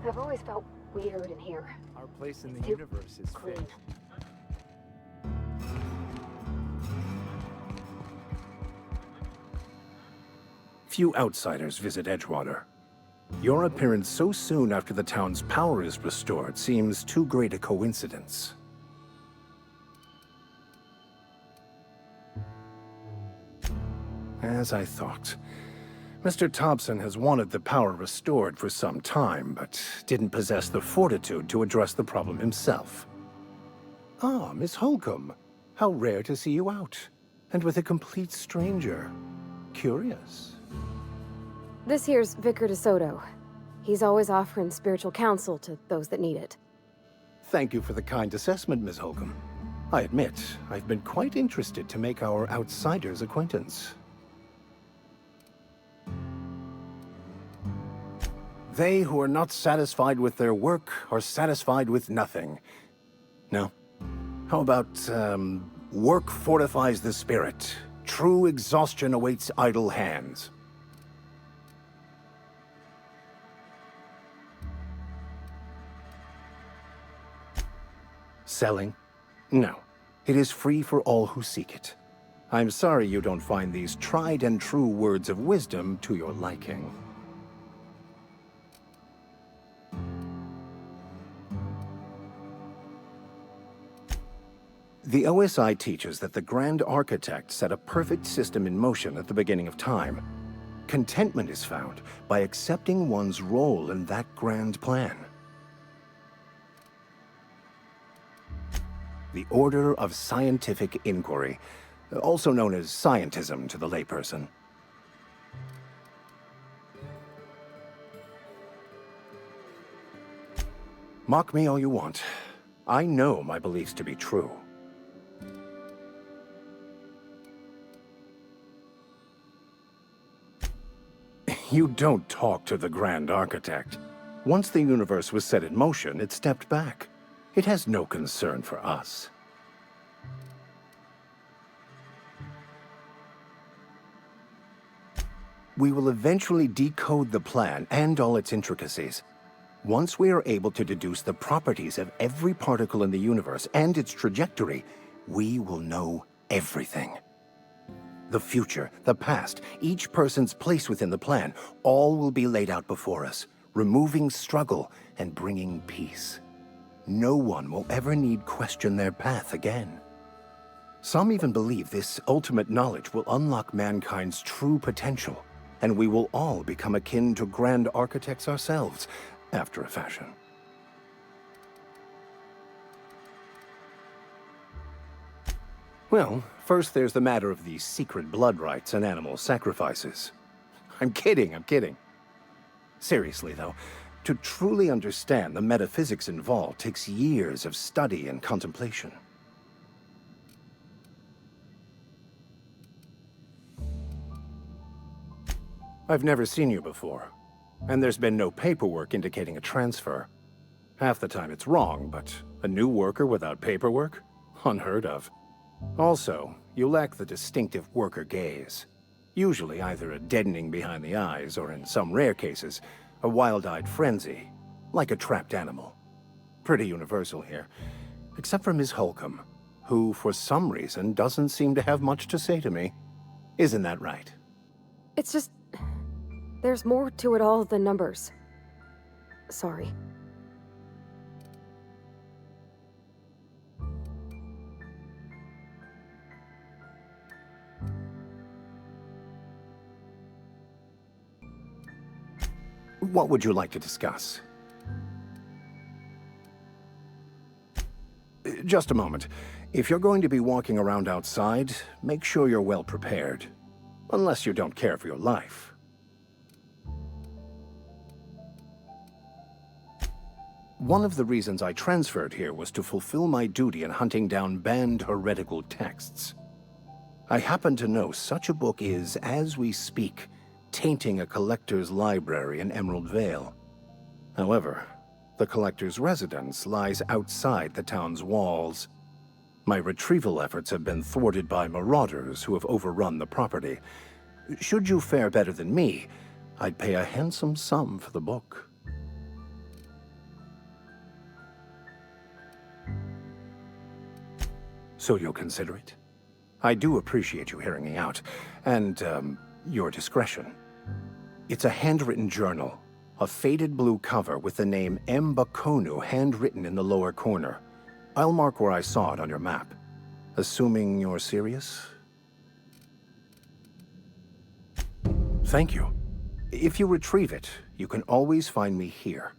I've always felt weird in here. Our place in the universe is Clean. fit. Few outsiders visit Edgewater. Your appearance so soon after the town's power is restored seems too great a coincidence. As I thought. Mr. Thompson has wanted the power restored for some time, but didn't possess the fortitude to address the problem himself. Ah, Miss Holcomb. How rare to see you out. And with a complete stranger. Curious. This here's Vicar DeSoto. He's always offering spiritual counsel to those that need it. Thank you for the kind assessment, Miss Holcomb. I admit, I've been quite interested to make our outsider's acquaintance. They who are not satisfied with their work are satisfied with nothing. No? How about, work fortifies the spirit. True exhaustion awaits idle hands. Selling? No. It is free for all who seek it. I'm sorry you don't find these tried and true words of wisdom to your liking. The OSI teaches that the Grand Architect set a perfect system in motion at the beginning of time. Contentment is found by accepting one's role in that grand plan. The Order of Scientific Inquiry, also known as scientism to the layperson. Mock me all you want. I know my beliefs to be true. You don't talk to the Grand Architect. Once the universe was set in motion, it stepped back. It has no concern for us. We will eventually decode the plan and all its intricacies. Once we are able to deduce the properties of every particle in the universe and its trajectory, we will know everything. The future, the past, each person's place within the plan, all will be laid out before us, removing struggle and bringing peace. No one will ever need question their path again. Some even believe this ultimate knowledge will unlock mankind's true potential, and we will all become akin to grand architects ourselves, after a fashion. Well, first there's the matter of the secret blood rites and animal sacrifices. I'm kidding. Seriously, though, to truly understand the metaphysics involved takes years of study and contemplation. I've never seen you before, and there's been no paperwork indicating a transfer. Half the time it's wrong, but a new worker without paperwork? Unheard of. Also, you lack the distinctive worker gaze. Usually either a deadening behind the eyes, or in some rare cases, a wild-eyed frenzy, like a trapped animal. Pretty universal here, except for Ms. Holcomb, who, for some reason, doesn't seem to have much to say to me. Isn't that right? It's just... there's more to it all than numbers. Sorry. What would you like to discuss? Just a moment. If you're going to be walking around outside, make sure you're well prepared. Unless you don't care for your life. One of the reasons I transferred here was to fulfill my duty in hunting down banned heretical texts. I happen to know such a book is, as we speak, tainting a collector's library in Emerald Vale. However, the collector's residence lies outside the town's walls. My retrieval efforts have been thwarted by marauders who have overrun the property. Should you fare better than me, I'd pay a handsome sum for the book. So you'll consider it? I do appreciate you hearing me out, and, your discretion. It's a handwritten journal. A faded blue cover with the name M. Bakonu handwritten in the lower corner. I'll mark where I saw it on your map. Assuming you're serious? Thank you. If you retrieve it, you can always find me here.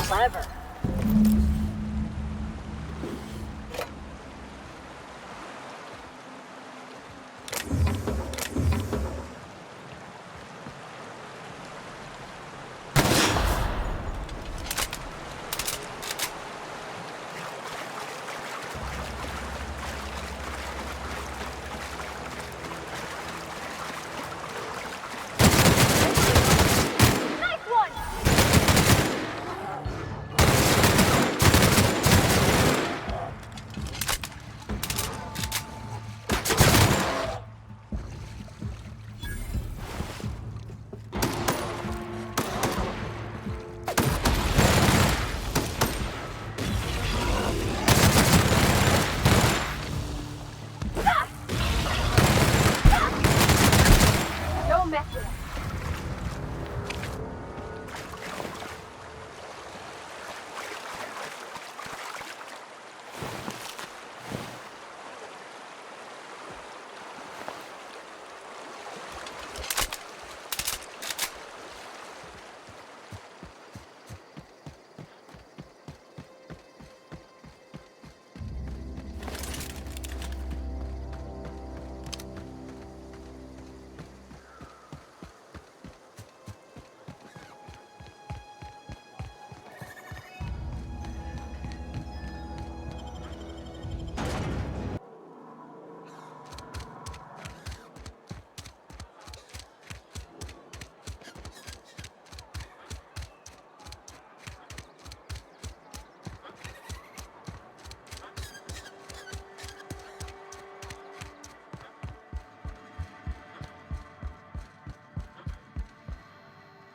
Clever.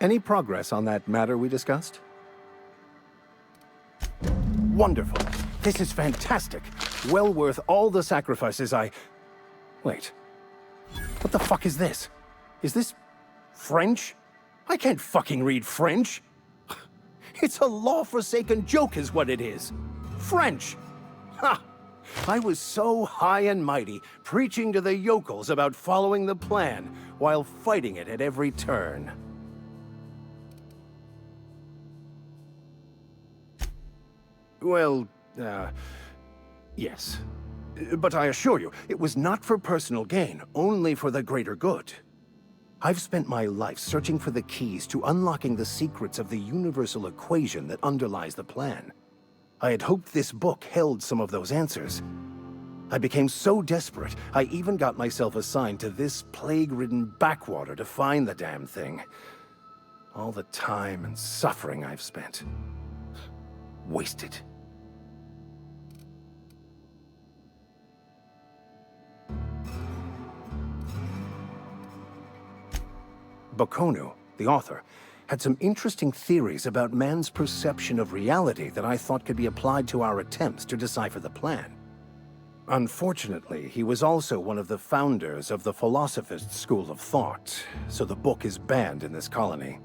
Any progress on that matter we discussed? Wonderful. This is fantastic. Well worth all the sacrifices I... Wait. What the fuck is this? Is this... French? I can't fucking read French. It's a law-forsaken joke is what it is. French! Ha! I was so high and mighty, preaching to the yokels about following the plan, while fighting it at every turn. Well, yes. But I assure you, it was not for personal gain, only for the greater good. I've spent my life searching for the keys to unlocking the secrets of the universal equation that underlies the plan. I had hoped this book held some of those answers. I became so desperate, I even got myself assigned to this plague-ridden backwater to find the damn thing. All the time and suffering I've spent. Wasted. Bakonu, the author, had some interesting theories about man's perception of reality that I thought could be applied to our attempts to decipher the plan. Unfortunately, he was also one of the founders of the philosophist school of thought, so the book is banned in this colony.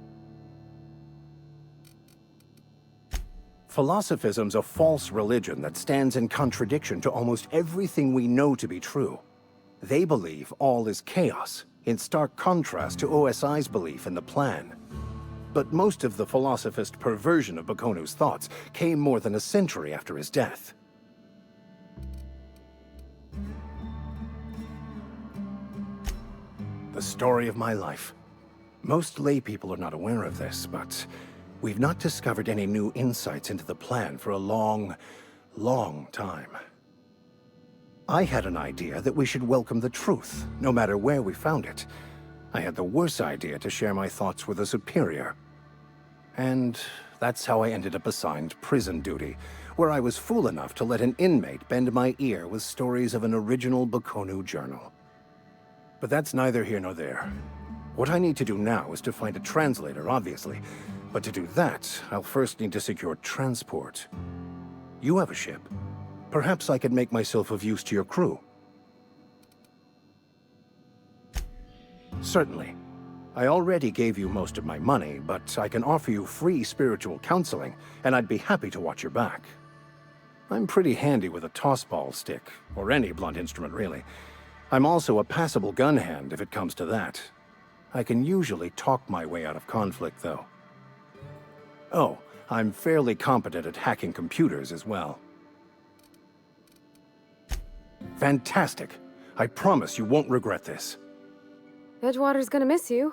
Philosophism's a false religion that stands in contradiction to almost everything we know to be true. They believe all is chaos, in stark contrast to OSI's belief in the plan. But most of the philosophist perversion of Bakonu's thoughts came more than a century after his death. The story of my life. Most lay people are not aware of this, but we've not discovered any new insights into the plan for a long, long time. I had an idea that we should welcome the truth, no matter where we found it. I had the worse idea to share my thoughts with a superior. And that's how I ended up assigned prison duty, where I was fool enough to let an inmate bend my ear with stories of an original Bakonu journal. But that's neither here nor there. What I need to do now is to find a translator, obviously. But to do that, I'll first need to secure transport. You have a ship. Perhaps I could make myself of use to your crew. Certainly. I already gave you most of my money, but I can offer you free spiritual counseling, and I'd be happy to watch your back. I'm pretty handy with a tossball stick, or any blunt instrument really. I'm also a passable gun hand if it comes to that. I can usually talk my way out of conflict, though. Oh, I'm fairly competent at hacking computers as well. Fantastic. I promise you won't regret this. Edgewater's gonna miss you.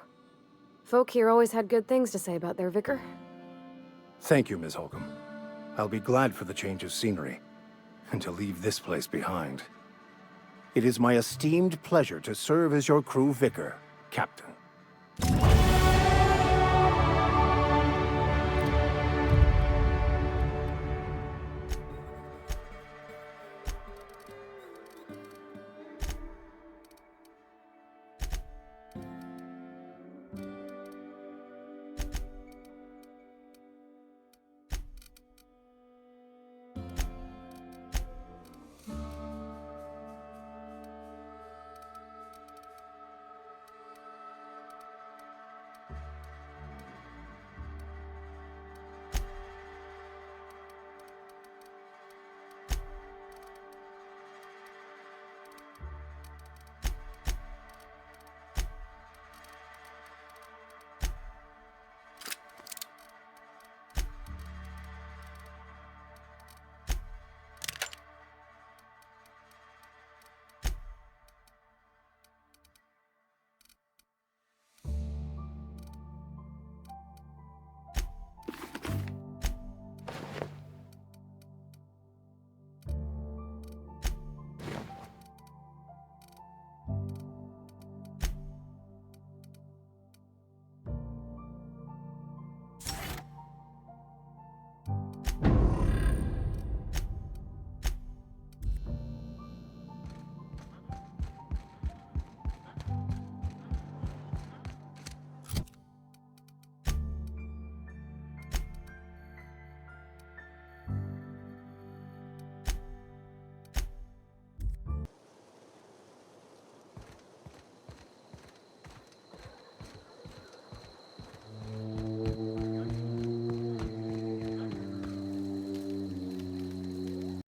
Folk here always had good things to say about their vicar. Thank you, Ms. Holcomb. I'll be glad for the change of scenery, and to leave this place behind. It is my esteemed pleasure to serve as your crew vicar, Captain.